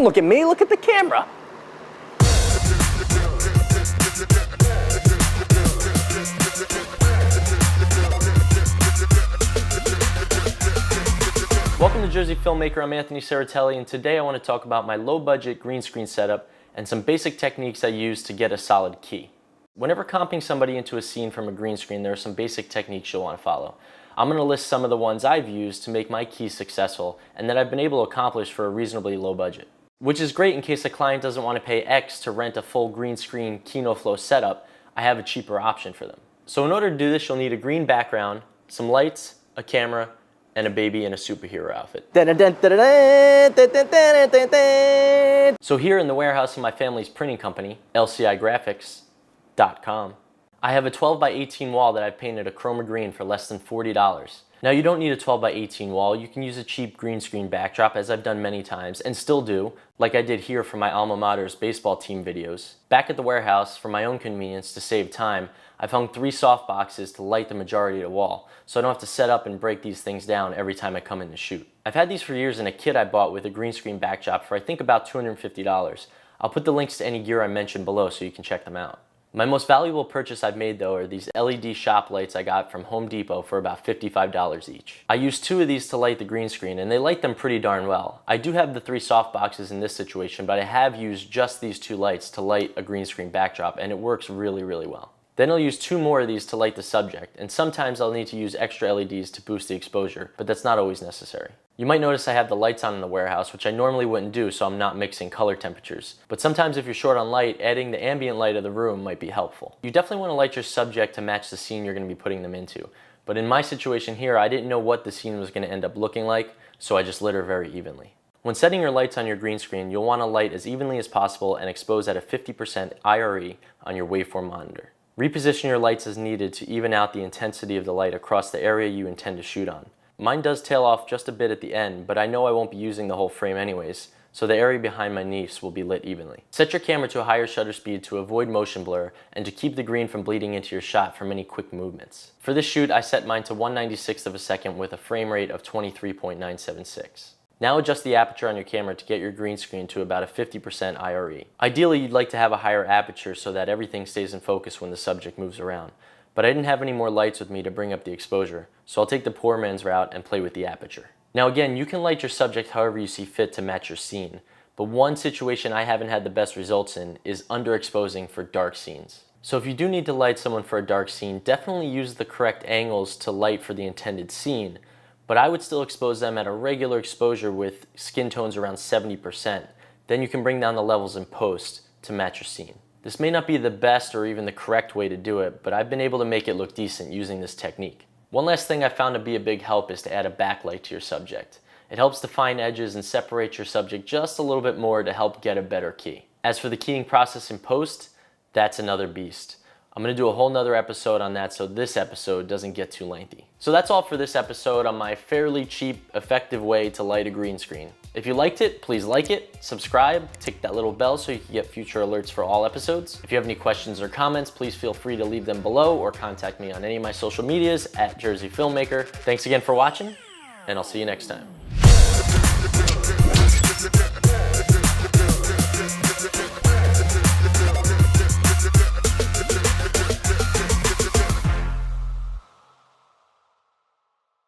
look at me, look at the camera. Welcome to Jersey Filmmaker. I'm Anthony Serratelli, and today I want to talk about my low-budget green screen setup and some basic techniques I use to get a solid key. Whenever comping somebody into a scene from a green screen, there are some basic techniques you'll want to follow. I'm going to list some of the ones I've used to make my keys successful and that I've been able to accomplish for a reasonably low budget. Which is great in case a client doesn't want to pay X to rent a full green screen Kino Flow setup. I have a cheaper option for them. So in order to do this, you'll need a green background, some lights, a camera, and a baby in a superhero outfit. So here in the warehouse of my family's printing company, LCIgraphics.com, I have a 12 by 18 wall that I've painted a chroma green for less than $40. Now you don't need a 12 by 18 wall, you can use a cheap green screen backdrop as I've done many times and still do, like I did here for my alma mater's baseball team videos. Back at the warehouse, for my own convenience to save time, I've hung 3 soft boxes to light the majority of the wall, so I don't have to set up and break these things down every time I come in to shoot. I've had these for years in a kit I bought with a green screen backdrop for I think about $250. I'll put the links to any gear I mentioned below so you can check them out. My most valuable purchase I've made though are these LED shop lights I got from Home Depot for about $55 each. I used 2 of these to light the green screen and they light them pretty darn well. I do have the 3 soft boxes in this situation, but I have used just these 2 lights to light a green screen backdrop and it works really, really well. Then I'll use 2 more of these to light the subject, and sometimes I'll need to use extra LEDs to boost the exposure, but that's not always necessary. You might notice I have the lights on in the warehouse, which I normally wouldn't do so I'm not mixing color temperatures. But sometimes if you're short on light, adding the ambient light of the room might be helpful. You definitely want to light your subject to match the scene you're going to be putting them into. But in my situation here, I didn't know what the scene was going to end up looking like, so I just lit her very evenly. When setting your lights on your green screen, you'll want to light as evenly as possible and expose at a 50% IRE on your waveform monitor. Reposition your lights as needed to even out the intensity of the light across the area you intend to shoot on. Mine does tail off just a bit at the end, but I know I won't be using the whole frame anyways, so the area behind my niece will be lit evenly. Set your camera to a higher shutter speed to avoid motion blur and to keep the green from bleeding into your shot from any quick movements. For this shoot, I set mine to 1/96 of a second with a frame rate of 23.976. Now adjust the aperture on your camera to get your green screen to about a 50% IRE. Ideally, you'd like to have a higher aperture so that everything stays in focus when the subject moves around. But I didn't have any more lights with me to bring up the exposure, so I'll take the poor man's route and play with the aperture. Now again, you can light your subject however you see fit to match your scene, but one situation I haven't had the best results in is underexposing for dark scenes. So if you do need to light someone for a dark scene, definitely use the correct angles to light for the intended scene, but I would still expose them at a regular exposure with skin tones around 70%. Then you can bring down the levels in post to match your scene. This may not be the best or even the correct way to do it, but I've been able to make it look decent using this technique. One last thing I found to be a big help is to add a backlight to your subject. It helps define edges and separate your subject just a little bit more to help get a better key. As for the keying process in post, that's another beast. I'm going to do a whole nother episode on that so this episode doesn't get too lengthy. So that's all for this episode on my fairly cheap, effective way to light a green screen. If you liked it, please like it, subscribe, tick that little bell so you can get future alerts for all episodes. If you have any questions or comments, please feel free to leave them below or contact me on any of my social medias at Jersey Filmmaker. Thanks again for watching, and I'll see you next time.